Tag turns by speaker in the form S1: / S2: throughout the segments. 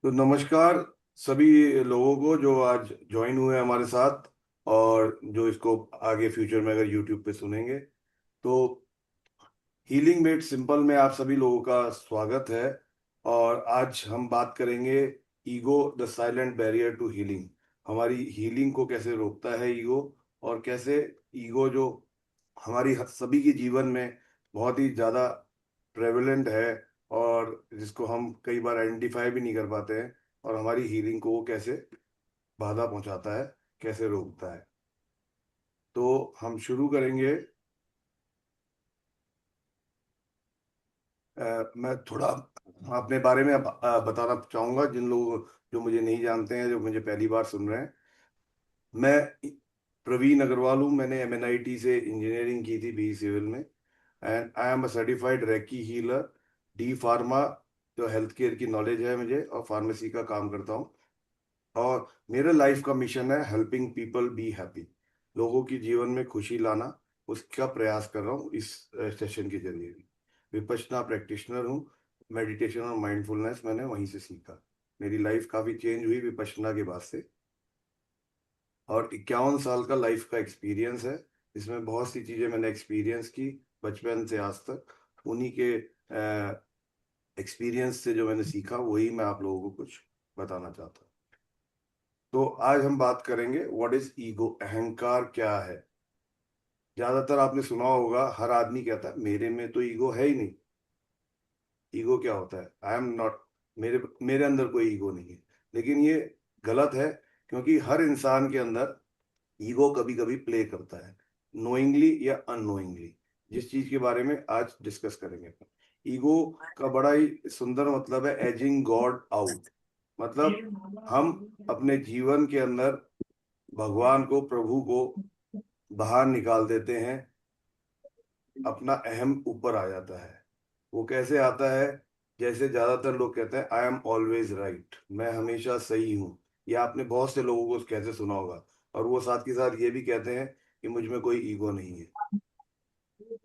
S1: तो नमस्कार सभी लोगों को जो आज ज्वाइन हुए हैं हमारे साथ और जो इसको आगे फ्यूचर में अगर यूट्यूब पे सुनेंगे। तो हीलिंग मेड सिंपल में आप सभी लोगों का स्वागत है। और आज हम बात करेंगे ego the silent barrier to healing. हमारी हीलिंग को कैसे रोकता है ईगो, और कैसे ईगो जो हमारी सभी के जीवन में बहुत ही ज़्यादा प्रेवलेंट है और जिसको हम कई बार आइडेंटिफाई भी नहीं कर पाते हैं, और हमारी हीलिंग को वो कैसे बाधा पहुंचाता है, कैसे रोकता है। तो हम शुरू करेंगे। मैं थोड़ा अपने बारे में बताना चाहूँगा जिन लोगों जो मुझे नहीं जानते हैं, जो मुझे पहली बार सुन रहे हैं। मैं प्रवीण अग्रवाल हूँ। मैंने एमएनआईटी से इंजीनियरिंग की थी, बी सिविल में। And I am a certified recce healer, D pharma, जो हेल्थ केयर की नॉलेज है मुझे, और फार्मेसी का काम करता हूँ। और मेरे लाइफ का मिशन है हेल्पिंग पीपल बी हैप्पी, लोगों की जीवन में खुशी लाना। उसका प्रयास कर रहा हूँ इस सेशन के जरिए भी। विपश्यना प्रैक्टिशनर हूँ। मेडिटेशन और माइंडफुलनेस मैंने वहीं से सीखा। मेरी लाइफ काफ़ी चेंज हुई विपश्यना के बाद से। और 51 साल का लाइफ का एक्सपीरियंस है। इसमें बहुत सी चीज़ें मैंने एक्सपीरियंस की बचपन से आज तक। उन्हीं के एक्सपीरियंस से जो मैंने सीखा वही मैं आप लोगों को कुछ बताना चाहता हूँ। तो आज हम बात करेंगे व्हाट इज ईगो, अहंकार क्या है। ज्यादातर आपने सुना होगा, हर आदमी कहता है मेरे में तो ईगो है ही नहीं। ईगो क्या होता है? आई एम नॉट, मेरे मेरे अंदर कोई ईगो नहीं है। लेकिन ये गलत है, क्योंकि हर इंसान के अंदर ईगो कभी कभी प्ले करता है, नोइंगली या अननोइंगली। जिस चीज के बारे में आज डिस्कस करेंगे अपन। ईगो का बड़ा ही सुंदर मतलब है एजिंग गॉड आउट। मतलब हम अपने जीवन के अंदर भगवान को, प्रभु को बाहर निकाल देते हैं। अपना अहम ऊपर आ जाता है। वो कैसे आता है? जैसे ज्यादातर लोग कहते हैं आई एम ऑलवेज राइट, मैं हमेशा सही हूँ। ये आपने बहुत से लोगों को कैसे सुना होगा। और वो साथ के साथ ये भी कहते हैं कि मुझ में कोई ईगो नहीं है।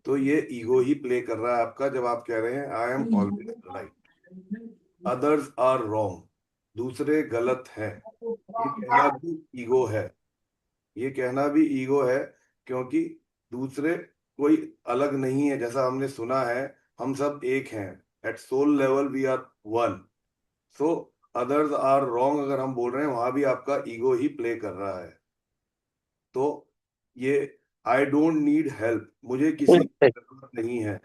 S1: तो ये ईगो ही प्ले कर रहा है आपका, जब आप कह रहे हैं I am always right, others are wrong, दूसरे गलत हैं। ये कहना भी ईगो है। ये कहना भी ईगो है, क्योंकि दूसरे कोई अलग नहीं है। जैसा हमने सुना है, हम सब एक हैं। At soul level we are one. So others are wrong अगर हम बोल रहे हैं, वहां भी आपका ईगो ही प्ले कर रहा है। तो ये आई डोंट नीड हेल्प, मुझे किसी की जरूरत नहीं है,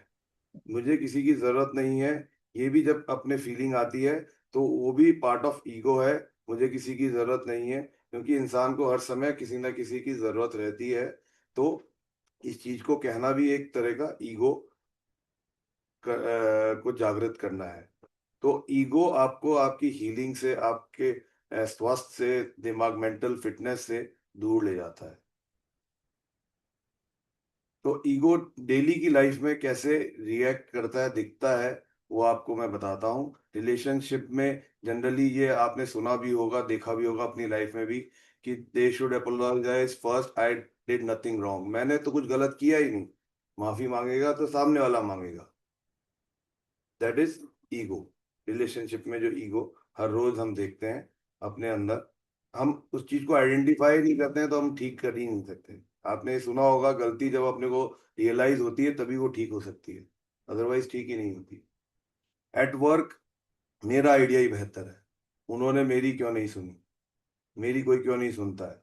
S1: मुझे किसी की जरूरत नहीं है। ये भी जब अपने फीलिंग आती है, तो वो भी पार्ट ऑफ ईगो है। मुझे किसी की जरूरत नहीं है, क्योंकि इंसान को हर समय किसी ना किसी की जरूरत रहती है। तो इस चीज को कहना भी एक तरह का ईगो को जागृत करना है। तो ईगो आपको आपकी हीलिंग से, आपके स्वास्थ्य से, दिमाग, मेंटल फिटनेस से दूर ले जाता है। तो ईगो डेली की लाइफ में कैसे रिएक्ट करता है, दिखता है, वो आपको मैं बताता हूँ। रिलेशनशिप में जनरली ये आपने सुना भी होगा, देखा भी होगा अपनी लाइफ में भी, कि they should apologise first, I did nothing wrong, मैंने तो कुछ गलत किया ही नहीं। माफी मांगेगा तो सामने वाला मांगेगा। That is ego. रिलेशनशिप में जो ईगो हर रोज हम देखते हैं अपने अंदर, हम उस चीज को आइडेंटिफाई नहीं करते हैं तो हम ठीक कर ही नहीं सकते। आपने सुना होगा, गलती जब अपने को रियलाइज होती है तभी वो ठीक हो सकती है, अदरवाइज ठीक ही नहीं होती। एट वर्क मेरा आइडिया ही बेहतर है, उन्होंने मेरी क्यों नहीं सुनी, मेरी कोई क्यों नहीं सुनता है।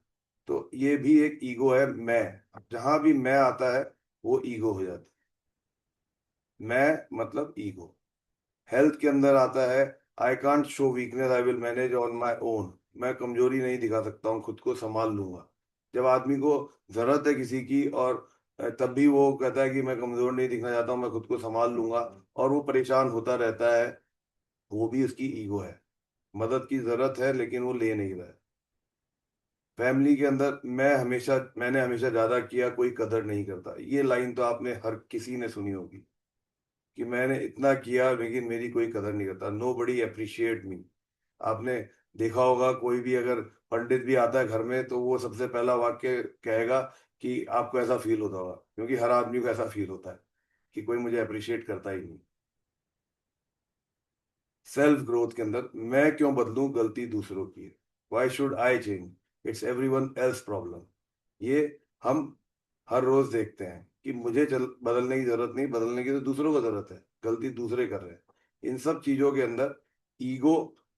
S1: तो ये भी एक ईगो है। मैं, जहां भी मैं आता है वो ईगो हो जाती है। मैं मतलब ईगो। हेल्थ के अंदर आता है, I can't show weakness, I will manage on my own, मैं कमजोरी नहीं दिखा सकता हूँ, खुद को संभाल लूंगा। जब आदमी को जरूरत है किसी की, और तब भी वो कहता है कि मैं कमजोर नहीं दिखना चाहता हूँ, मैं खुद को संभाल लूंगा, और वो परेशान होता रहता है, वो भी उसकी ईगो है। मदद की जरूरत है लेकिन वो ले नहीं रहा है। फैमिली के अंदर मैंने हमेशा ज्यादा किया, कोई कदर नहीं करता, ये लाइन तो आपने हर किसी ने सुनी होगी, कि मैंने इतना किया लेकिन मेरी कोई कदर नहीं करता, नो बडी अप्रिशिएट मी। आपने देखा होगा, कोई भी अगर पंडित भी आता है घर में, तो वो सबसे पहला वाक्य कहेगा कि आपको ऐसा फील होता होगा, क्योंकि हर आदमी को ऐसा फील होता है कि कोई मुझे अप्रिशिएट करता ही नहीं। सेल्फ ग्रोथ के अंदर मैं क्यों बदलूं, गलती दूसरों की है, why should I change, it's everyone else problem. ये हम हर रोज देखते हैं कि मुझे बदलने की जरूरत नहीं, बदलने की तो दूसरों को जरूरत है, गलती दूसरे कर रहे हैं। इन सब चीजों के अंदर ईगो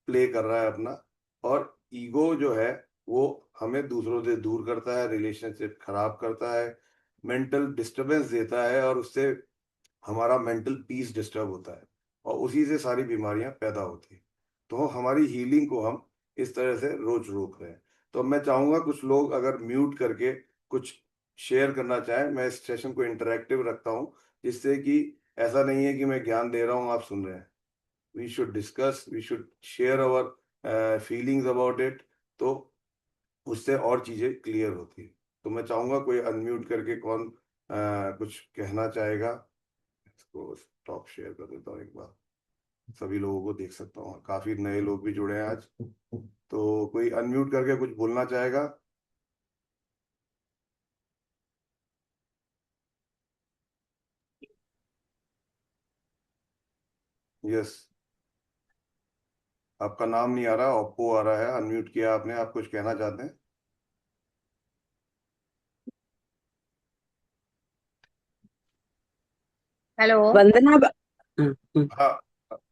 S1: प्ले कर रहा है अपना, और ईगो जो है वो हमें दूसरों से दूर करता है, रिलेशनशिप खराब करता है, मेंटल डिस्टरबेंस देता है, और उससे हमारा मेंटल पीस डिस्टर्ब होता है, और उसी से सारी बीमारियां पैदा होती हैं। तो हमारी हीलिंग को हम इस तरह से रोज रोक रहे हैं। तो मैं चाहूंगा कुछ लोग अगर म्यूट करके कुछ शेयर करना चाहें, मैं इस सेशन को इंटरेक्टिव रखता हूँ, जिससे कि ऐसा नहीं है कि मैं ज्ञान दे रहा हूँ आप सुन रहे हैं। We should discuss, we should share our feelings about it, तो उससे और चीजें क्लियर होती है। तो मैं चाहूंगा कोई अनम्यूट करके कौन कुछ कहना चाहेगा। इसको स्टॉप शेयर कर देता हूँ एक बार, सभी लोगों को देख सकता हूँ, काफी नए लोग भी जुड़े हैं आज। तो कोई अनम्यूट करके कुछ बोलना चाहेगा। यस, आपका नाम नहीं आ रहा, ओप्पो आ रहा है, अनम्यूट किया आपने, आप कुछ कहना चाहते हैं।
S2: हेलो।
S3: वंदना हाँ, हाँ।
S1: हाँ,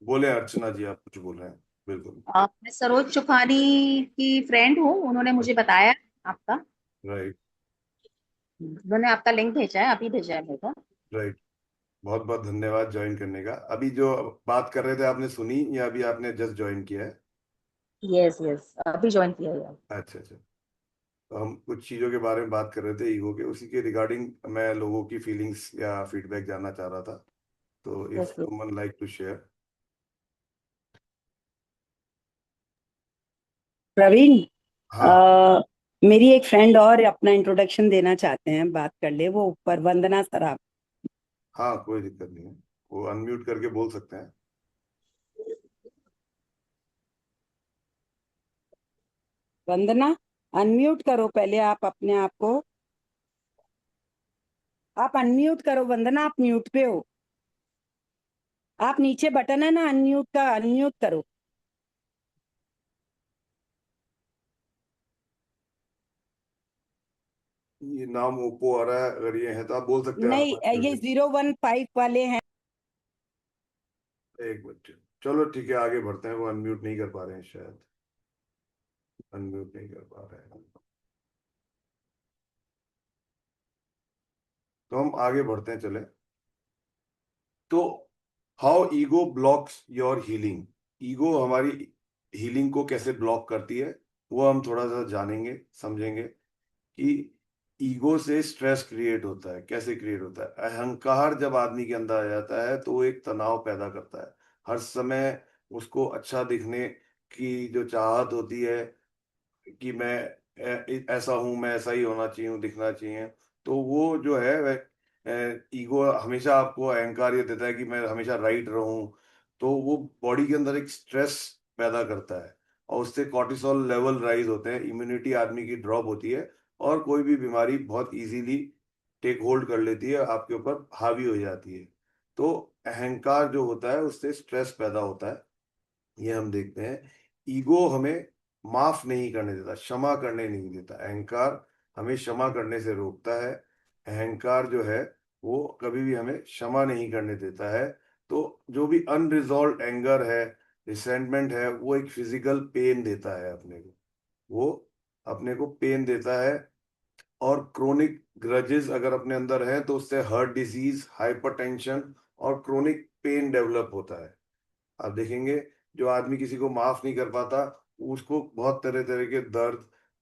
S1: बोले अर्चना जी, आप कुछ बोल रहे हैं। बिल्कुल।
S2: मैं सरोज सुखानी की फ्रेंड हूँ, उन्होंने मुझे बताया आपका।
S1: राइट।
S2: उन्होंने आपका लिंक भेजा है, अभी भेजा है मेरे को।
S1: राइट। बहुत बहुत धन्यवाद ज्वाइन करने का। अभी जो बात कर रहे थे आपने सुनी, या अभी आपने जस्ट ज्वाइन किया है?
S2: यस यस, अभी ज्वाइन किया है।
S1: अच्छा अच्छा। तो हम कुछ चीज़ों के बारे में बात कर रहे थे ईगो के, उसी के रिगार्डिंग मैं लोगों की फीलिंग्स या फीडबैक जानना चाह रहा था। तो if
S2: yes yes.
S1: Someone like to share.
S3: Praveen,
S1: हाँ।
S3: अ, मेरी एक फ्रेंड और अपना इंट्रोडक्शन देना चाहते हैं, बात कर ले वो ऊपर। वंदना सराफ।
S1: हाँ, कोई दिक्कत नहीं है, वो अनम्यूट करके बोल सकते हैं।
S3: वंदना, अनम्यूट करो पहले आप अपने आप को। आप अनम्यूट करो वंदना, आप म्यूट पे हो। आप नीचे बटन है ना अनम्यूट का, अनम्यूट करो।
S1: ये नाम ओप्पो आ रहा है, अगर ये है तो आप बोल सकते हैं
S3: नहीं,
S1: अनम्यूट
S3: ये
S1: करके।
S3: 015 वाले हैं।
S1: एक मिनट, चलो ठीक है, आगे बढ़ते हैं। वो अनम्यूट नहीं कर पा रहे हैं शायद, अनम्यूट नहीं कर पा रहे हैं। तो हम आगे बढ़ते हैं, चले। तो how ego blocks your healing, ego हमारी हीलिंग को कैसे ब्लॉक करती है, वो हम थोड़ा सा जानेंगे, समझेंगे कि ईगो से स्ट्रेस क्रिएट होता है, कैसे क्रिएट होता है। अहंकार जब आदमी के अंदर आ जाता है तो वो एक तनाव पैदा करता है। हर समय उसको अच्छा दिखने की जो चाहत होती है, कि मैं ऐसा हूं, मैं ऐसा ही होना चाहिए, दिखना चाहिए, तो वो जो है वह ईगो हमेशा आपको अहंकार ये देता है कि मैं हमेशा राइट रहूं। तो वो बॉडी के अंदर एक स्ट्रेस पैदा करता है, और उससे कॉर्टिसोल लेवल राइज होते हैं, इम्यूनिटी आदमी की ड्रॉप होती है, और कोई भी बीमारी बहुत इजीली टेक होल्ड कर लेती है, आपके ऊपर हावी हो जाती है। तो अहंकार जो होता है उससे स्ट्रेस पैदा होता है, ये हम देखते हैं। ईगो हमें माफ नहीं करने देता, क्षमा करने नहीं देता। अहंकार हमें क्षमा करने से रोकता है। अहंकार जो है वो कभी भी हमें क्षमा नहीं करने देता है। तो जो भी अनरिजॉल्व एंगर है, रिसेंटमेंट है, वो एक फिजिकल पेन देता है अपने को, वो अपने को पेन देता है। और क्रोनिक ग्रजेस अगर अपने अंदर है तो उससे हार्ट डिजीज, हाइपरटेंशन और क्रोनिक पेन डेवलप होता है। आप देखेंगे जो आदमी किसी को माफ नहीं कर पाता, उसको बहुत तरह तरह के दर्द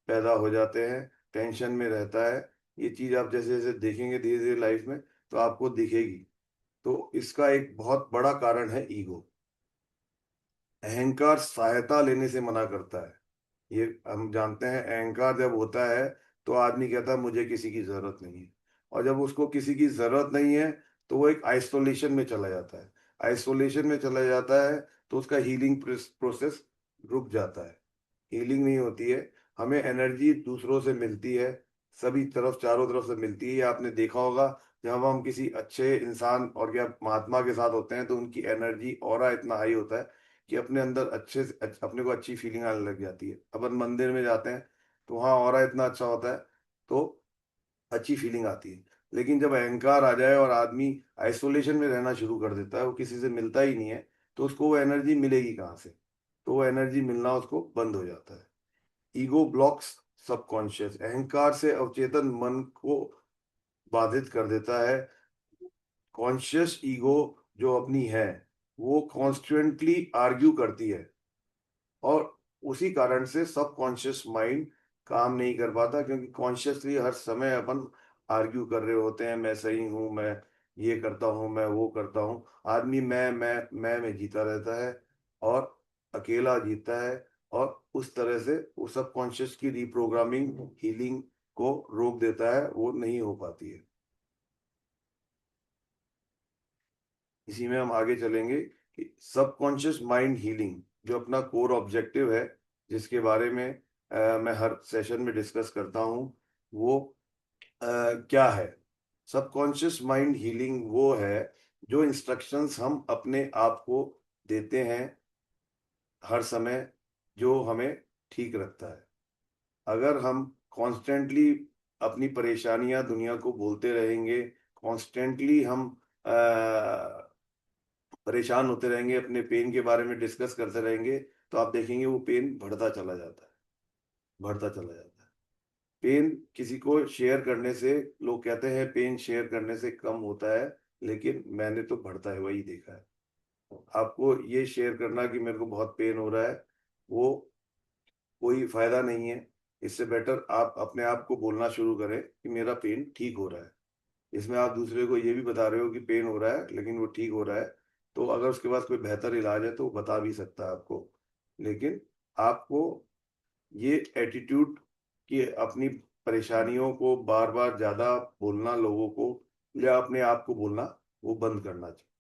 S1: पैदा हो जाते हैं, टेंशन में रहता है। ये चीज आप जैसे जैसे देखेंगे धीरे धीरे लाइफ में, तो आपको दिखेगी। तो इसका एक बहुत बड़ा कारण है ईगो। अहंकार सहायता लेने से मना करता है। ये हम जानते हैं, अहंकार जब होता है तो आदमी कहता है मुझे किसी की जरूरत नहीं है, और जब उसको किसी की जरूरत नहीं है तो वो एक आइसोलेशन में चला जाता है। आइसोलेशन में चला जाता है तो उसका हीलिंग प्रोसेस रुक जाता है, हीलिंग नहीं होती है। हमें एनर्जी दूसरों से मिलती है, सभी तरफ चारों तरफ से मिलती है। ये आपने देखा होगा, जब हम किसी अच्छे इंसान और या महात्मा के साथ होते हैं तो उनकी एनर्जी ऑरा इतना हाई होता है कि अपने अंदर अच्छे से अपने को अच्छी फीलिंग आने लग जाती है। अपन मंदिर में जाते हैं तो वहाँ ऑरा इतना अच्छा होता है, तो अच्छी फीलिंग आती है। लेकिन जब अहंकार आ जाए और आदमी आइसोलेशन में रहना शुरू कर देता है, वो किसी से मिलता ही नहीं है, तो उसको वो एनर्जी मिलेगी कहाँ से? तो वो एनर्जी मिलना उसको बंद हो जाता है। ईगो ब्लॉक्स सबकॉन्शियस, अहंकार से अवचेतन मन को बाधित कर देता है। कॉन्शियस ईगो जो अपनी है, वो कॉन्स्टेंटली आर्ग्यू करती है, और उसी कारण से सबकॉन्शियस माइंड काम नहीं कर पाता, क्योंकि कॉन्शियसली हर समय अपन आर्ग्यू कर रहे होते हैं, मैं सही हूँ, मैं ये करता हूँ, मैं वो करता हूँ। आदमी मैं में जीता रहता है, और अकेला जीता है, और उस तरह से वो सबकॉन्शियस की रिप्रोग्रामिंग हीलिंग को रोक देता है, वो नहीं हो पाती है। इसी में हम आगे चलेंगे कि सबकॉन्शियस माइंड हीलिंग जो अपना कोर ऑब्जेक्टिव है, जिसके बारे में मैं हर सेशन में डिस्कस करता हूँ, वो क्या है? सबकॉन्शियस माइंड हीलिंग वो है जो इंस्ट्रक्शंस हम अपने आप को देते हैं हर समय, जो हमें ठीक रखता है। अगर हम कॉन्स्टेंटली अपनी परेशानियां दुनिया को बोलते रहेंगे, कॉन्स्टेंटली हम परेशान होते रहेंगे, अपने पेन के बारे में डिस्कस करते रहेंगे, तो आप देखेंगे वो पेन बढ़ता चला जाता है, बढ़ता चला जाता है। पेन किसी को शेयर करने से, लोग कहते हैं पेन शेयर करने से कम होता है, लेकिन मैंने तो बढ़ता है वही देखा है। आपको ये शेयर करना कि मेरे को बहुत पेन हो रहा है, वो कोई फायदा नहीं है। इससे बेटर आप अपने आप को बोलना शुरू करें कि मेरा पेन ठीक हो रहा है। इसमें आप दूसरे को ये भी बता रहे हो कि पेन हो रहा है, लेकिन वो ठीक हो रहा है। तो अगर उसके पास कोई बेहतर इलाज है तो वो बता भी सकता है आपको। लेकिन आपको ये एटीट्यूड कि अपनी परेशानियों को बार बार ज्यादा बोलना लोगों को, या अपने आप को बोलना, वो बंद करना चाहिए।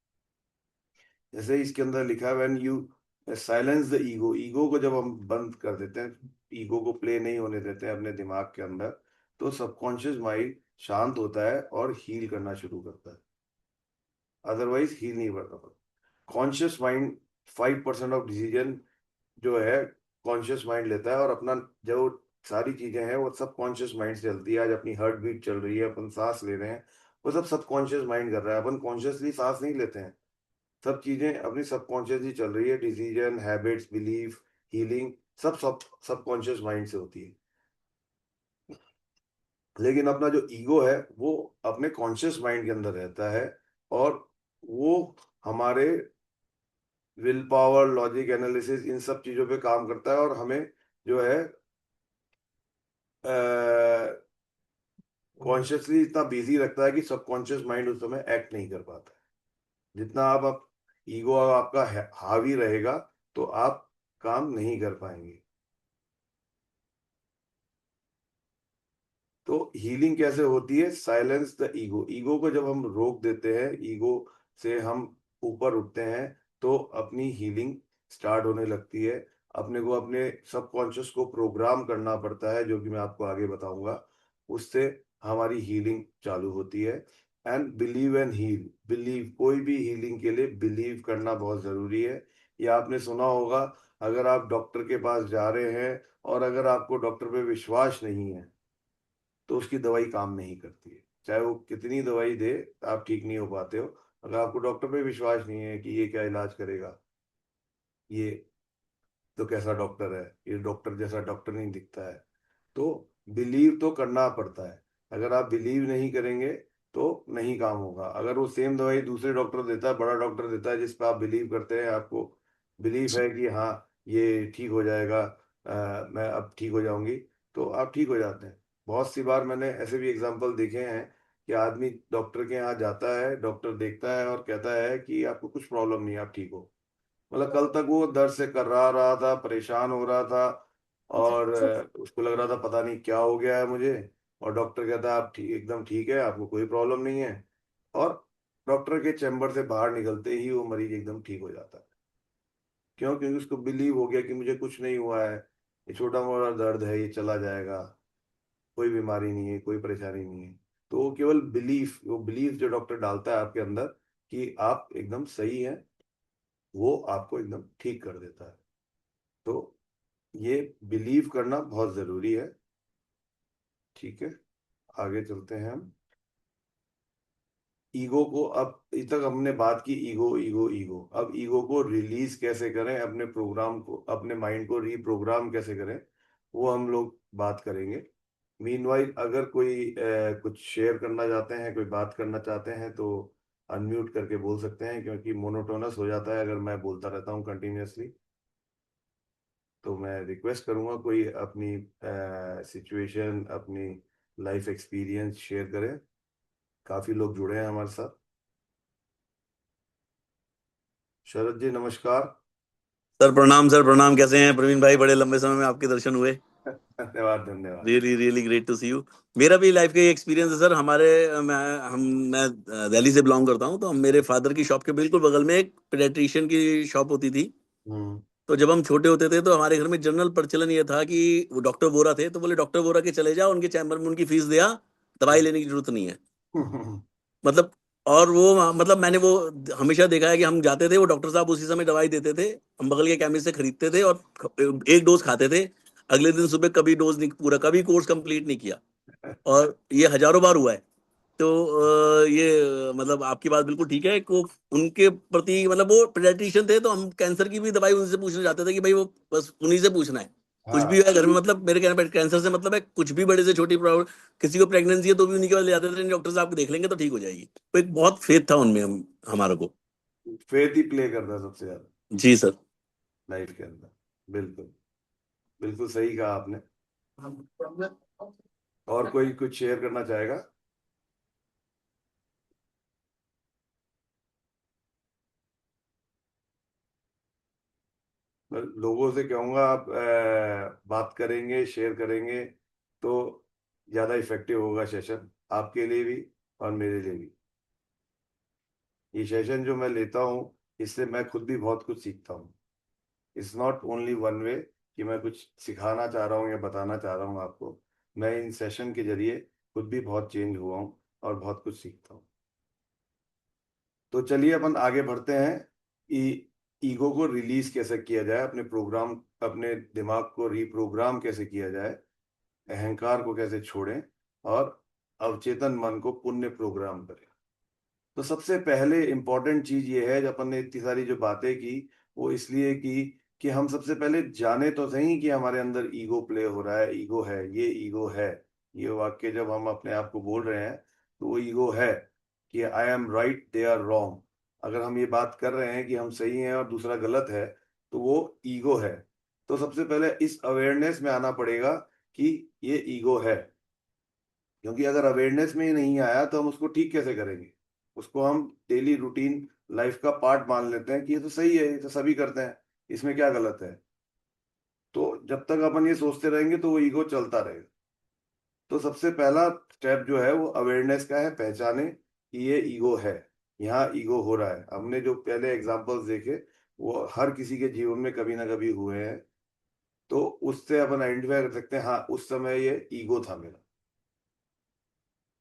S1: जैसे इसके अंदर लिखा है, when you silence the ego, ego को जब हम बंद कर देते हैं, ईगो को प्ले नहीं होने देते हैं अपने दिमाग के अंदर, तो सबकॉन्शियस माइंड शांत होता है और हील करना शुरू करता है। अदरवाइज हील नहीं करता। कॉन्शियस माइंड 5% ऑफ डिसीजन जो है कॉन्शियस माइंड लेता है, और अपना जो सारी चीजें हैं वो सब कॉन्शियस माइंड से चलती है। आज अपनी हार्ट बीट चल रही है, अपन सांस ले रहे हैं, वो सब सबकॉन्शियस माइंड कर रहा है। अपन कॉन्शियसली सांस नहीं लेते हैं, सब चीजें अपनी सबकॉन्शियसली चल रही है। डिसीजन, हैबिट्स, बिलीफ, हीलिंग, सब सबकॉन्शियस माइंड से होती है। लेकिन अपना जो ईगो है वो अपने कॉन्शियस माइंड के अंदर रहता है, और वो हमारे विल पावर, लॉजिक, एनालिसिस, इन सब चीजों पे काम करता है, और हमें जो है कॉन्शियसली इतना बिजी रखता है कि सबकॉन्शियस माइंड उस समय एक्ट नहीं कर पाता है। जितना आप ईगो आपका हावी रहेगा, तो आप काम नहीं कर पाएंगे। तो हीलिंग कैसे होती है? साइलेंस द ईगो, ईगो को जब हम रोक देते हैं, ईगो से हम ऊपर उठते हैं, तो अपनी हीलिंग स्टार्ट होने लगती है। अपने को अपने सबकॉन्शियस को प्रोग्राम करना पड़ता है, जो कि मैं आपको आगे बताऊंगा। उससे हमारी हीलिंग चालू होती है। And believe and heal, believe, कोई भी हीलिंग के लिए बिलीव करना बहुत जरूरी है। ये आपने सुना होगा, अगर आप डॉक्टर के पास जा रहे हैं और अगर आपको डॉक्टर पे विश्वास नहीं है, तो उसकी दवाई काम नहीं करती है। चाहे वो कितनी दवाई दे, आप ठीक नहीं हो पाते हो। अगर आपको डॉक्टर पे विश्वास नहीं है कि ये क्या इलाज करेगा, ये तो कैसा डॉक्टर है, ये डॉक्टर जैसा डॉक्टर नहीं दिखता है, तो बिलीव तो करना पड़ता है। अगर आप बिलीव नहीं करेंगे तो नहीं काम होगा। अगर वो सेम दवाई दूसरे डॉक्टर देता है, बड़ा डॉक्टर देता है, जिस पर आप बिलीव करते हैं, आपको बिलीव है कि हाँ ये ठीक हो जाएगा, मैं अब ठीक हो जाऊंगी, तो आप ठीक हो जाते हैं। बहुत सी बार मैंने ऐसे भी एग्जाम्पल देखे हैं कि आदमी डॉक्टर के यहाँ जाता है, डॉक्टर देखता है और कहता है कि आपको कुछ प्रॉब्लम नहीं है, आप ठीक हो। मतलब कल तक वो दर्द से कर्रा रहा था, परेशान हो रहा था, और उसको लग रहा था पता नहीं क्या हो गया है मुझे, और डॉक्टर कहता है आप ठीक, एकदम ठीक है, आपको कोई प्रॉब्लम नहीं है। और डॉक्टर के चैम्बर से बाहर निकलते ही वो मरीज एकदम ठीक हो जाता है। क्यों? क्योंकि उसको बिलीव हो गया कि मुझे कुछ नहीं हुआ है, ये छोटा मोटा दर्द है, ये चला जाएगा, कोई बीमारी नहीं है, कोई परेशानी नहीं है। तो वो केवल बिलीफ, वो बिलीफ जो डॉक्टर डालता है आपके अंदर कि आप एकदम सही हैं, वो आपको एकदम ठीक कर देता है। तो ये बिलीव करना बहुत जरूरी है। ठीक है, आगे चलते हैं हम। ईगो को, अब इस तक हमने बात की ईगो ईगो ईगो, अब ईगो को रिलीज कैसे करें, अपने प्रोग्राम को, अपने माइंड को रीप्रोग्राम कैसे करें, वो हम लोग बात करेंगे। मीनवाइल अगर कोई कुछ शेयर करना चाहते हैं, कोई बात करना चाहते हैं, तो अनम्यूट करके बोल सकते हैं, क्योंकि मोनोटोनस हो जाता है अगर मैं बोलता रहता हूँ कंटिन्यूअसली। तो मैं रिक्वेस्ट करूंगा कोई अपनी सिचुएशन, अपनी लाइफ एक्सपीरियंस शेयर करें। काफी लोग जुड़े हैं हमारे साथ। शरद जी नमस्कार।
S4: सर प्रणाम, सर प्रणाम। कैसे हैं प्रवीण भाई? बड़े लंबे समय में आपके दर्शन हुए।
S1: धन्यवाद धन्यवाद।
S4: Really really great to see you. मेरा भी लाइफ का ये एक्सपीरियंस है सर। हमारे मैं दिल्ली से बिलोंग करता हूँ, तो हम मेरे फादर की शॉप के बिल्कुल बगल में एक पेडियाट्रिशियन की शॉप होती थी।
S1: हम्म।
S4: तो जब हम छोटे होते थे तो हमारे घर में जनरल प्रचलन ये था कि वो डॉक्टर वोरा थे, तो बोले डॉक्टर वोरा के चले जाओ, उनके चैम्बर में उनकी फीस दिया, दवाई लेने की जरूरत नहीं है। मतलब, और वो मतलब मैंने वो हमेशा देखा है कि हम जाते थे, वो डॉक्टर साहब उसी समय दवाई देते थे, हम बगल के केमिस्ट से खरीदते थे और एक डोज खाते थे। अगले दिन सुबह कभी डोज नहीं पूरा, कभी कोर्स कंप्लीट नहीं किया। और ये हजारों बार हुआ है। तो ये मतलब आपकी बात बिल्कुल ठीक है को उनके प्रति, मतलब वो पेडियाट्रिशियन थे, तो हम कैंसर की भी दवाई उनसे पूछने जाते थे कि भाई वो बस उन्हीं से पूछना है। कुछ भी
S1: हाँ
S4: है घर में, मतलब मेरे कहने पर कैंसर से मतलब है कुछ भी, बड़े से छोटी प्रॉब्लम, किसी को प्रेगनेंसी है तो भी उन्हीं के पास ले जाते थे, डॉक्टर साहब को देख लेंगे तो ठीक हो जाएगी। तो एक बहुत फेथ था उनमें हमारे को।
S1: फेथ ही प्ले करता है सबसे ज्यादा
S4: जी सर।
S1: लाइफ के अंदर। बिल्कुल, बिल्कुल सही कहा आपने। और कोई कुछ शेयर करना चाहेगा? मैं लोगों से कहूंगा आप बात करेंगे, शेयर करेंगे, तो ज्यादा इफेक्टिव होगा सेशन, आपके लिए भी और मेरे लिए भी। ये सेशन जो मैं लेता हूँ, इससे मैं खुद भी बहुत कुछ सीखता हूँ। It's not only one way कि मैं कुछ सिखाना चाह रहा हूँ या बताना चाह रहा हूँ आपको। मैं इन सेशन के जरिए खुद भी बहुत चेंज हुआ हूँ और बहुत कुछ सीखता हूँ। तो चलिए अपन आगे बढ़ते हैं कि ईगो को रिलीज कैसे किया जाए, अपने प्रोग्राम, अपने दिमाग को रीप्रोग्राम कैसे किया जाए, अहंकार को कैसे छोड़ें और अवचेतन मन को पुण्य प्रोग्राम करें। तो सबसे पहले इम्पोर्टेंट चीज ये है, जब अपन ने इतनी सारी जो बातें की, वो इसलिए की कि हम सबसे पहले जाने तो सही कि हमारे अंदर ईगो प्ले हो रहा है, ईगो है, ये ईगो है। ये वाक्य जब हम अपने आप को बोल रहे हैं, तो वो ईगो है कि I am right they are wrong. अगर हम ये बात कर रहे हैं कि हम सही हैं और दूसरा गलत है, तो वो ईगो है। तो सबसे पहले इस अवेयरनेस में आना पड़ेगा कि ये ईगो है। क्योंकि अगर अवेयरनेस में ही नहीं आया तो हम उसको ठीक कैसे करेंगे? उसको हम डेली रूटीन लाइफ का पार्ट मान लेते हैं कि ये तो सही है, ये तो सभी करते हैं, इसमें क्या गलत है। तो जब तक अपन ये सोचते रहेंगे तो वो ईगो चलता रहेगा। तो सबसे पहला स्टेप जो है वो अवेयरनेस का है, पहचाने कि ये ईगो है, यहाँ ईगो हो रहा है। हमने जो पहले एग्जांपल्स देखे, वो हर किसी के जीवन में कभी ना कभी हुए हैं। तो उससे अपन आइडेंटिफाई कर सकते हैं, हाँ उस समय ये ईगो था मेरा।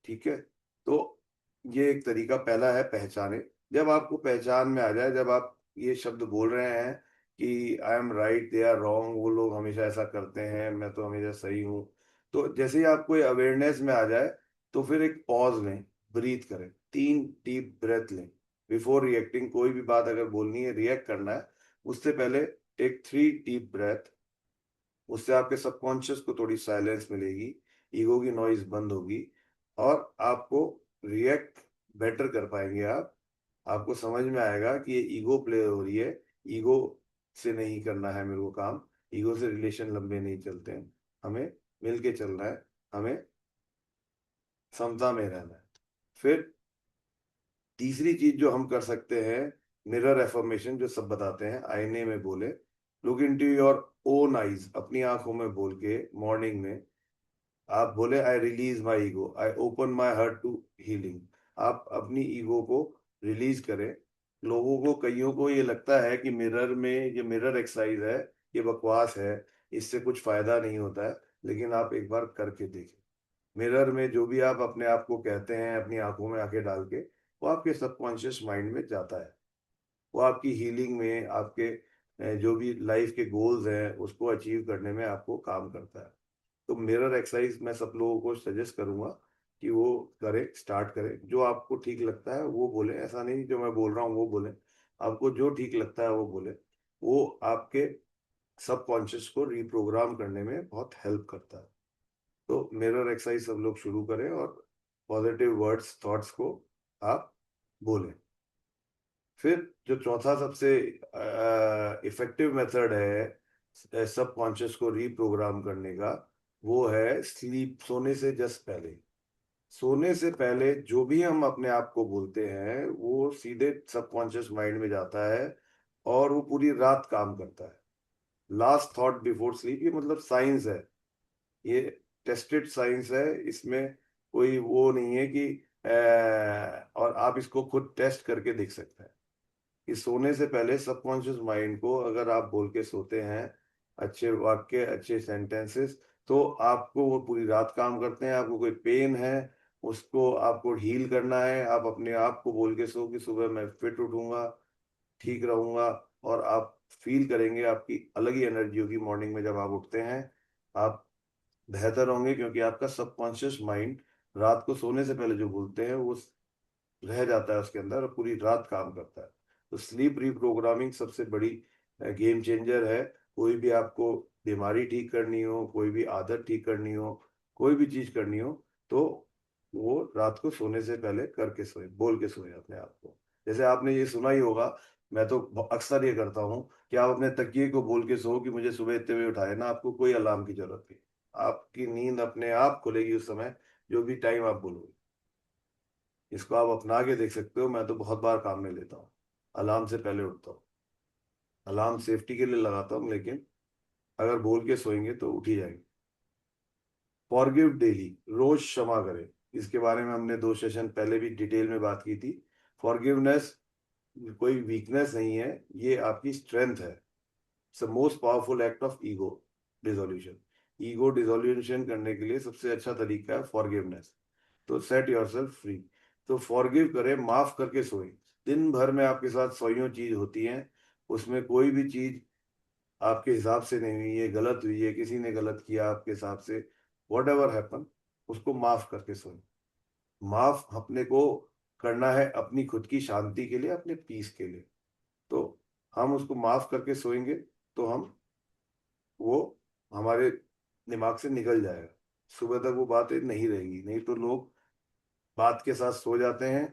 S1: ठीक है, तो ये एक तरीका पहला है, पहचाने। जब आपको पहचान में आ जाए, जब आप ये शब्द बोल रहे हैं कि I am right they are wrong, वो लोग हमेशा ऐसा करते हैं, मैं तो हमेशा सही हूँ, तो जैसे ही आपको ये अवेयरनेस में आ जाए, तो फिर एक पॉज लें, ब्रीथ करें, 3 डीप ब्रेथ लें बिफोर रिएक्टिंग। कोई भी बात अगर बोलनी है, रिएक्ट करना है, उससे पहले टेक 3 डीप ब्रेथ। उससे आपके सबकॉन्शियस को थोड़ी साइलेंस मिलेगी, ईगो की नॉइज बंद होगी और आपको रिएक्ट बेटर कर पाएंगे आप। आपको समझ में आएगा कि ये ईगो प्ले हो रही है, ईगो से नहीं करना है मेरे को काम, ईगो से रिलेशन लंबे नहीं चलते हैं, हमें मिल के चलना है, हमें समता में रहना है। फिर तीसरी चीज जो हम कर सकते हैं, मिरर एफर्मेशन, जो सब बताते हैं, आईने में बोले, look into your own eyes, अपनी आंखों में बोल के मॉर्निंग में आप बोले I release my ego, I open my heart to healing. आप अपनी ईगो को रिलीज करें। लोगों को, कईयों को ये लगता है कि मिरर में, ये मिरर एक्सरसाइज है, ये बकवास है, इससे कुछ फायदा नहीं होता है। लेकिन आप एक बार करके देखें। मिरर में जो भी आप अपने आप को कहते हैं, अपनी आंखों में आंखें डाल के, वो आपके सबकॉन्शियस माइंड में जाता है। वो आपकी हीलिंग में, आपके जो भी लाइफ के गोल्स हैं उसको अचीव करने में आपको काम करता है। तो मिरर एक्सरसाइज मैं सब लोगों को सजेस्ट करूंगा कि वो करें, स्टार्ट करें। जो आपको ठीक लगता है वो बोले, ऐसा नहीं जो मैं बोल रहा हूँ वो बोले, आपको जो ठीक लगता है वो बोले। वो आपके सबकॉन्शियस को रिप्रोग्राम करने में बहुत हेल्प करता है। तो मिरर एक्सरसाइज सब लोग शुरू करें और पॉजिटिव वर्ड्स, थॉट्स को आप बोलें। फिर जो चौथा सबसे इफेक्टिव मेथड है सबकॉन्शियस को रिप्रोग्राम करने का, वो है स्लीप, सोने से जस्ट पहले। सोने से पहले जो भी हम अपने आप को बोलते हैं वो सीधे सबकॉन्शियस माइंड में जाता है और वो पूरी रात काम करता है। लास्ट थॉट बिफोर स्लीप, ये मतलब साइंस है, ये टेस्टेड साइंस है। इसमें कोई वो नहीं है कि और आप इसको खुद टेस्ट करके देख सकते हैं कि सोने से पहले सबकॉन्शियस माइंड को अगर आप बोल के सोते हैं अच्छे वाक्य, अच्छे सेंटेंसेस, तो आपको वो पूरी रात काम करते हैं। आपको कोई पेन है उसको आपको हील करना है, आप अपने आप को बोल के सो कि सुबह मैं फिट उठूंगा, ठीक रहूंगा, और आप फील करेंगे आपकी अलग ही एनर्जी होगी मॉर्निंग में। जब आप उठते हैं आप बेहतर होंगे, क्योंकि आपका सबकॉन्शियस माइंड रात को सोने से पहले जो बोलते हैं वो रह जाता है उसके अंदर और पूरी रात काम करता है। तो स्लीप रिप्रोग्रामिंग सबसे बड़ी गेम चेंजर है। कोई भी आपको बीमारी ठीक करनी हो, कोई भी आदत ठीक करनी हो, कोई भी चीज करनी हो, तो वो रात को सोने से पहले करके सोए, बोल के सोए अपने आप को। जैसे आपने ये सुना ही होगा, मैं तो अक्सर ये करता हूँ कि आप अपने तकिए को बोल के सो कि मुझे सुबह इतने बजे उठाए ना, आपको कोई अलार्म की जरूरत नहीं। आपकी नींद अपने आप खुलेगी उस समय, जो भी टाइम आप बोलोगे। इसको आप अपना के देख सकते हो। मैं तो बहुत बार काम में लेता हूँ, अलार्म से पहले उठता हूँ। अलार्म सेफ्टी के लिए लगाता हूँ, लेकिन अगर बोल के सोएंगे तो उठ ही जाएंगे। फॉरगिव डेली, रोज क्षमा करें। इसके बारे में हमने 2 सेशन पहले भी डिटेल में बात की थी। फॉरगिवनेस कोई वीकनेस नहीं है, ये आपकी स्ट्रेंथ है। It's the most powerful act of ego dissolution. Ego dissolution करने के लिए सबसे अच्छा तरीका है फॉरगिवनेस। तो सेट योरसेल्फ फ्री। तो फॉरगिव करें, माफ करके सोए। दिन भर में आपके साथ सौयों चीज होती हैं, उसमें कोई भी चीज आपके हिसाब से नहीं हुई है, गलत हुई है, किसी ने गलत किया आपके हिसाब से, वॉट एवर हैपन, उसको माफ करके सोए। माफ अपने को करना है अपनी खुद की शांति के लिए, अपने पीस के लिए। तो हम उसको माफ करके सोएंगे तो हम वो हमारे दिमाग से निकल जाएगा, सुबह तक वो बातें नहीं रहेगी। नहीं तो लोग बात के साथ सो जाते हैं,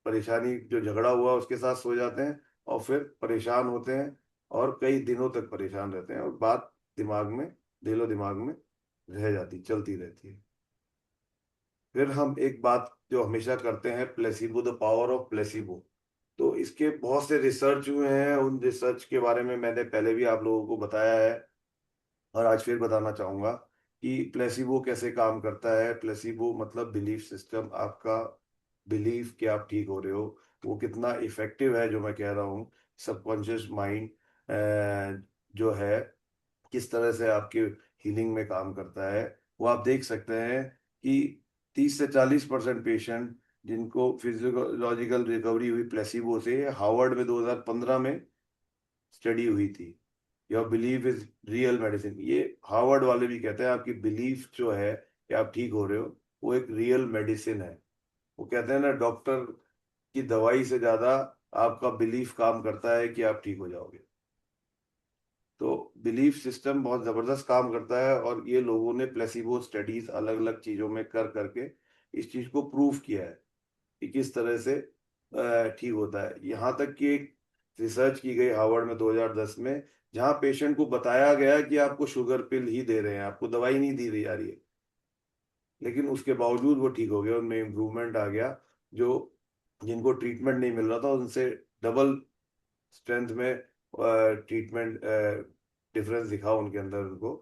S1: परेशानी जो झगड़ा हुआ उसके साथ सो जाते हैं, और फिर परेशान होते हैं और कई दिनों तक परेशान रहते हैं, और बात दिमाग में, दिलो दिमाग में रह जाती, चलती रहती है। फिर हम एक बात जो हमेशा करते हैं, placebo, the power of placebo. तो इसके बहुत से रिसर्च हुए हैं, उन रिसर्च के बारे में मैंने पहले भी आप लोगों को बताया है और आज फिर बताना चाहूंगा कि प्लेसिबो कैसे काम करता है। प्लेसिबो मतलब बिलीफ सिस्टम, आपका बिलीफ कि आप ठीक हो रहे हो, वो कितना इफेक्टिव है जो मैं कह रहा हूँ। सबकॉन्शियस माइंड जो है किस तरह से आपके हीलिंग में काम करता है, वो आप देख सकते हैं कि 30 से 40% पेशेंट जिनको फिजियोलॉजिकल रिकवरी हुई प्लेसिबो से, हार्वर्ड में 2015 में स्टडी हुई थी। Your belief is real medicine, ये हार्वर्ड वाले भी कहते हैं। आपकी बिलीफ जो है कि आप ठीक हो रहे हो, वो एक रियल मेडिसिन है। वो कहते हैं ना, डॉक्टर की दवाई से ज्यादा आपका बिलीफ काम करता है कि आप ठीक हो जाओगे। तो बिलीफ सिस्टम बहुत जबरदस्त काम करता है, और ये लोगों ने प्लेसिबो स्टडीज अलग अलग चीजों में कर करके इस चीज को प्रूव किया है कि किस तरह से ठीक होता है। यहाँ तक कि एक रिसर्च की गई हार्वर्ड में 2010 में, जहाँ पेशेंट को बताया गया कि आपको शुगर पिल ही दे रहे हैं, आपको दवाई नहीं दी रही जा रही है, लेकिन उसके बावजूद वो ठीक हो गया, उनमें इम्प्रूवमेंट आ गया। जो जिनको ट्रीटमेंट नहीं मिल रहा था उनसे डबल स्ट्रेंथ में ट्रीटमेंट डिफरेंस दिखा उनके अंदर उनको।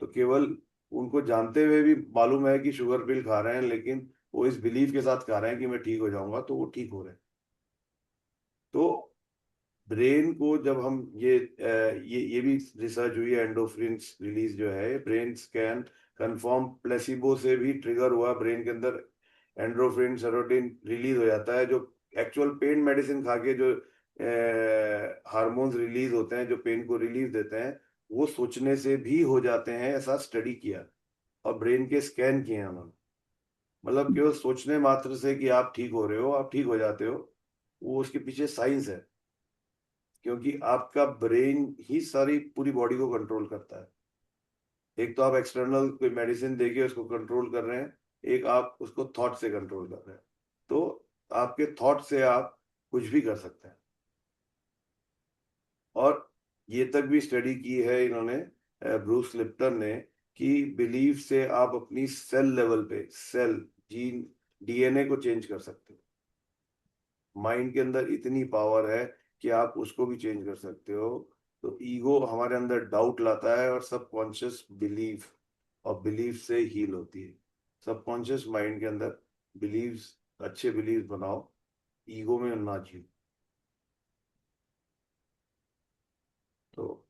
S1: तो केवल उनको जानते हुए भी मालूम है कि शुगर पिल खा रहे हैं, लेकिन वो इस बिलीफ के साथ खा रहे हैं कि मैं ठीक हो जाऊंगा, तो वो ठीक हो रहे हैं। तो ब्रेन को जब हम ये भी रिसर्च हुई है, एंडोफ्रिन्स रिलीज जो है, ब्रेन स्कैन कंफर्म प्लेसिबो से भी ट्रिगर हुआ, ब्रेन के अंदर एंडोफ्रिन सेरोटिन रिलीज हो जाता है, जो एक्चुअल पेन मेडिसिन खा के जो हार्मोन्स रिलीज होते हैं जो पेन को रिलीफ देते हैं, वो सोचने से भी हो जाते हैं, ऐसा स्टडी किया और ब्रेन के स्कैन किए हैं उन्होंने। मतलब केवल सोचने मात्र से कि आप ठीक हो रहे हो, आप ठीक हो जाते हो, वो उसके पीछे साइंस है, क्योंकि आपका ब्रेन ही सारी पूरी बॉडी को कंट्रोल करता है। एक तो आप एक्सटर्नल कोई मेडिसिन देके उसको कंट्रोल कर रहे हैं, एक आप उसको थॉट से कंट्रोल कर रहे हैं। तो आपके थॉट से आप कुछ भी कर सकते हैं। और ये तक भी स्टडी की है इन्होंने, ब्रूस लिप्टन ने, कि बिलीफ से आप अपनी सेल लेवल पे सेल जीन डीएनए को चेंज कर सकते हो। माइंड के अंदर इतनी पावर है कि आप उसको भी चेंज कर सकते हो। तो ईगो हमारे अंदर डाउट लाता है और सबकॉन्शियस बिलीफ, और बिलीफ से हील होती है। सबकॉन्शियस माइंड के अंदर बिलीव्स, अच्छे बिलीव बनाओ, ईगो में ना जियो। तो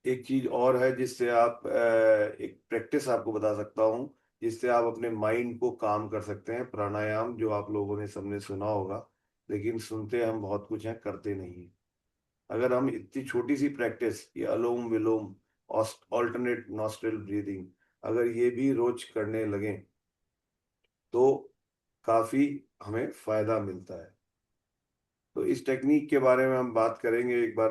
S1: एक चीज और है जिससे आप एक प्रैक्टिस आपको बता सकता हूँ जिससे आप अपने माइंड को काम कर सकते हैं, प्राणायाम, जो आप लोगों ने सबने सुना होगा, लेकिन सुनते हम बहुत कुछ हैं, करते नहीं हैं। अगर हम इतनी छोटी सी प्रैक्टिस, ये अलोम विलोम, ऑल्टरनेट नॉस्ट्रल ब्रीदिंग, अगर ये भी रोज करने लगें तो काफी हमें फायदा मिलता है। तो इस टेक्निक के बारे में हम बात करेंगे एक बार।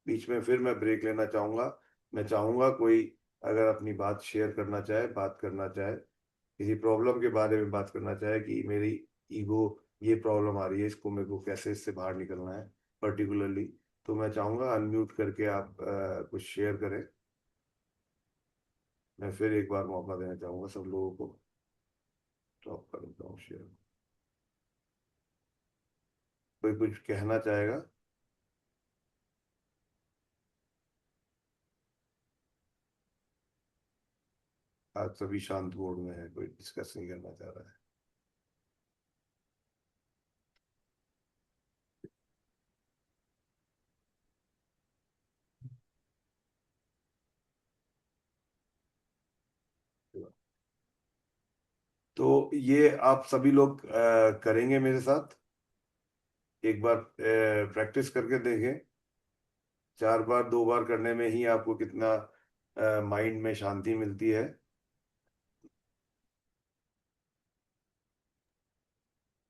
S1: बीच में फिर मैं ब्रेक लेना चाहूंगा। मैं चाहूंगा कोई अगर अपनी बात शेयर करना चाहे, बात करना चाहे, किसी प्रॉब्लम के बारे में बात करना चाहे कि मेरी ईगो ये प्रॉब्लम आ रही है, इसको मेरे को कैसे इससे बाहर निकलना है पर्टिकुलरली, तो मैं चाहूंगा अनम्यूट करके आप कुछ शेयर करें। मैं फिर एक बार मौका देना चाहूंगा सब लोगों को। स्टॉप कर देता हूँ शेयर। कोई कुछ कहना चाहेगा? आज सभी शांत मूड में है, कोई डिस्कस नहीं करना चाह रहा है। तो ये आप सभी लोग करेंगे मेरे साथ, एक बार प्रैक्टिस करके देखें। 4 बार 2 बार करने में ही आपको कितना माइंड में शांति मिलती है।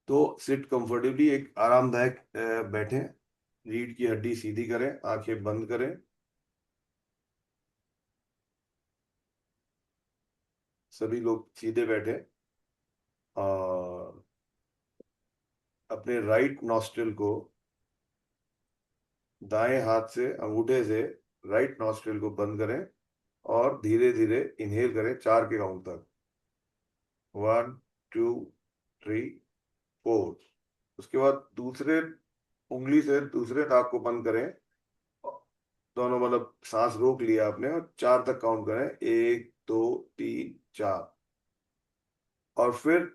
S1: तो सिट कंफर्टेबली, एक आरामदायक बैठें, रीढ़ की हड्डी सीधी करें, आंखें बंद करें। सभी लोग सीधे बैठे और अपने राइट नॉस्ट्रिल को दाएं हाथ से अंगूठे से राइट नॉस्ट्रिल को बंद करें और धीरे धीरे इनहेल करें 4 के काउंट तक। 1 2 3 4। उसके बाद दूसरे उंगली से दूसरे नाक को बंद करें, दोनों मतलब सांस रोक लिया आपने और 4 तक काउंट करें, 1 2 3 4। और फिर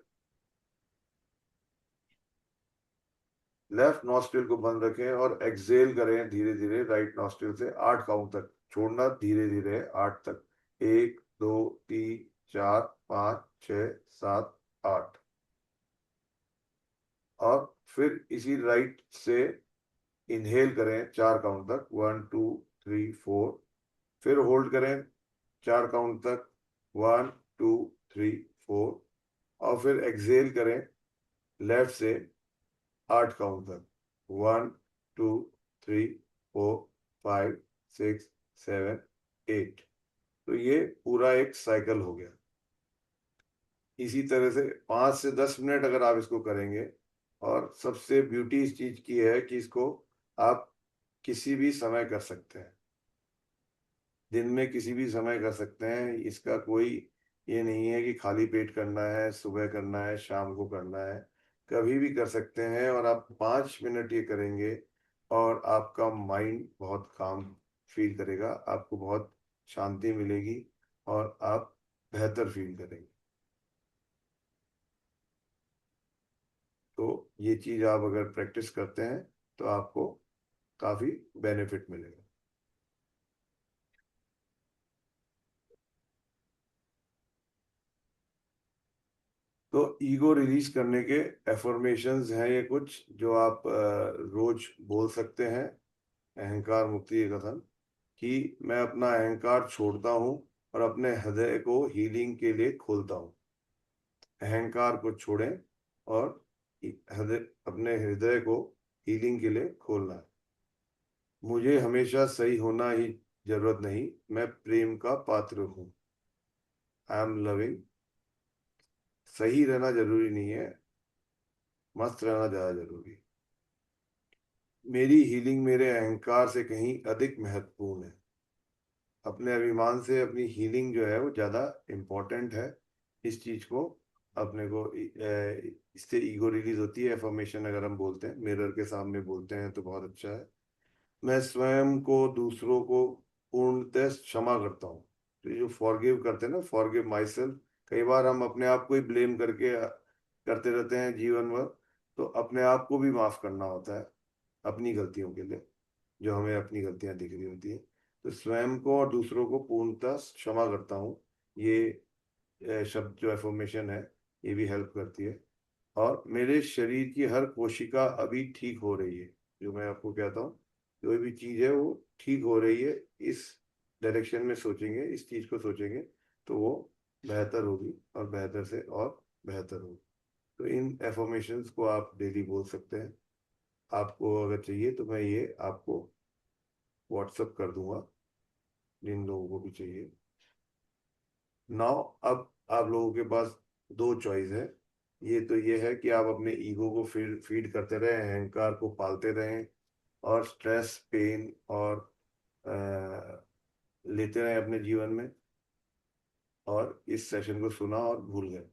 S1: लेफ्ट नॉस्ट्रिल को बंद रखें और एक्सेल करें धीरे धीरे राइट नॉस्ट्रिल से 8 काउंट तक, छोड़ना धीरे धीरे 8 तक। 1 2 3 4 5 6 7 8। और फिर इसी राइट से इनहेल करें 4 काउंट तक, 1 2 3 4। फिर होल्ड करें 4 काउंट तक, 1 2 3 4। और फिर एक्सेल करें लेफ्ट से 8 काउंट तक, 1 2 3 4 5 6 7 8। तो ये पूरा एक साइकिल हो गया। इसी तरह से 5 से 10 मिनट अगर आप इसको करेंगे, और सबसे ब्यूटी इस चीज की है कि इसको आप किसी भी समय कर सकते हैं, दिन में किसी भी समय कर सकते हैं। इसका कोई ये नहीं है कि खाली पेट करना है, सुबह करना है, शाम को करना है, कभी भी कर सकते हैं। और आप 5 मिनट ये करेंगे और आपका माइंड बहुत काम फील करेगा, आपको बहुत शांति मिलेगी और आप बेहतर फील करेंगे। तो ये चीज़ आप अगर प्रैक्टिस करते हैं तो आपको काफ़ी बेनिफिट मिलेगा। तो ईगो रिलीज करने के एफर्मेशंस हैं ये कुछ जो आप रोज बोल सकते हैं। अहंकार मुक्ति के कथन कि मैं अपना अहंकार छोड़ता हूँ और अपने हृदय को हीलिंग के लिए खोलता हूँ। अहंकार को छोड़ें और अपने हृदय को हीलिंग के लिए खोलना है। मुझे हमेशा सही होना ही जरूरत नहीं, मैं प्रेम का पात्र हूँ। I am loving. सही रहना जरूरी नहीं है, मस्त रहना ज्यादा जरूरी है। मेरी हीलिंग मेरे अहंकार से कहीं अधिक महत्वपूर्ण है। अपने अभिमान से अपनी हीलिंग जो है वो ज्यादा इम्पोर्टेंट है। इस चीज को अपने को इससे ईगो रिलीज होती है। एफर्मेशन अगर हम बोलते हैं, मिरर के सामने बोलते हैं तो बहुत अच्छा है। मैं स्वयं को, दूसरों को पूर्णतः क्षमा करता हूँ। तो ये जो फॉरगिव करते हैं ना, फॉरगिव माई सेल्फ, कई बार हम अपने आप को ही ब्लेम करके करते रहते हैं जीवन भर। तो अपने आप को भी माफ करना होता है अपनी गलतियों के लिए, जो हमें अपनी गलतियां दिख रही होती है। तो स्वयं को और दूसरों को पूर्णतः क्षमा करता हूँ, ये शब्द जो एफर्मेशन है ये भी हेल्प करती है। और मेरे शरीर की हर कोशिका अभी ठीक हो रही है। जो मैं आपको कहता हूँ, कोई भी चीज़ है वो ठीक हो रही है। इस डायरेक्शन में सोचेंगे, इस चीज़ को सोचेंगे तो वो बेहतर होगी और बेहतर से और बेहतर होगी। तो इन एफर्मेशंस को आप डेली बोल सकते हैं। आपको अगर चाहिए तो मैं ये आपको व्हाट्सअप कर दूंगा, जिन लोगों को भी चाहिए। नाउ अब आप लोगों के पास दो चॉइस है। ये तो ये है कि आप अपने ईगो को फीड फीड करते रहें, अहंकार को पालते रहें और स्ट्रेस, पेन और लेते रहें अपने जीवन में, और इस सेशन को सुना और भूल गए।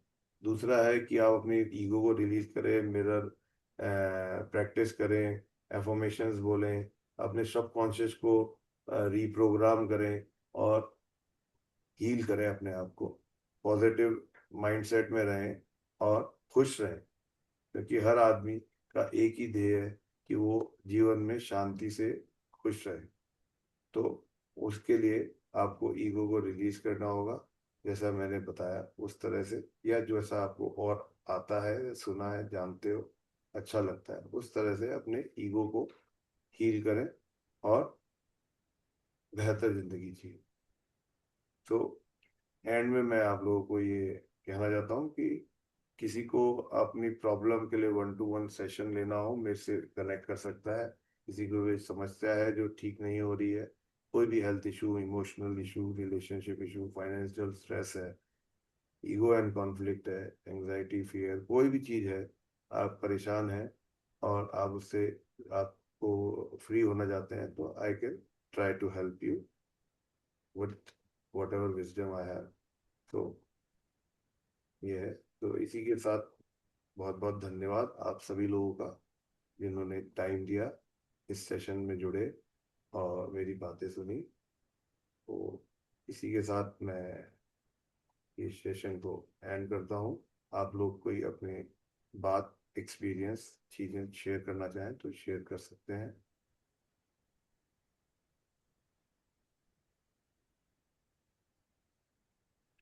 S1: दूसरा है कि आप अपनी ईगो को रिलीज करें, मिरर प्रैक्टिस करें, एफर्मेशंस बोलें, अपने सबकॉन्शियस को रीप्रोग्राम करें और हील करें अपने आप को। पॉजिटिव माइंडसेट में रहें और खुश रहें, क्योंकि हर आदमी का एक ही ध्येय है कि वो जीवन में शांति से खुश रहे। तो उसके लिए आपको ईगो को रिलीज करना होगा, जैसा मैंने बताया उस तरह से, या जैसा आपको और आता है, सुना है, जानते हो, अच्छा लगता है, उस तरह से अपने ईगो को हील करें और बेहतर जिंदगी जिए। तो एंड में मैं आप लोगों को ये कहना चाहता हूँ कि किसी को अपनी प्रॉब्लम के लिए 1-to-1 सेशन लेना हो, मेरे से कनेक्ट कर सकता है। किसी को भी समस्या है जो ठीक नहीं हो रही है, कोई भी health issue, emotional issue, relationship issue, financial stress है, ईगो एंड कॉन्फ्लिक्ट है, एंजाइटी, फियर, कोई भी चीज़ है, आप परेशान हैं और आप उससे आपको फ्री होना चाहते हैं, तो I can try to help you with whatever wisdom I have. तो ये है। तो इसी के साथ बहुत बहुत धन्यवाद आप सभी लोगों का, जिन्होंने टाइम दिया, इस सेशन में जुड़े और मेरी बातें सुनी। तो इसी के साथ मैं इस सेशन को एंड करता हूँ। आप लोग कोई अपने बात, एक्सपीरियंस, चीज़ें शेयर करना चाहें तो शेयर कर सकते हैं।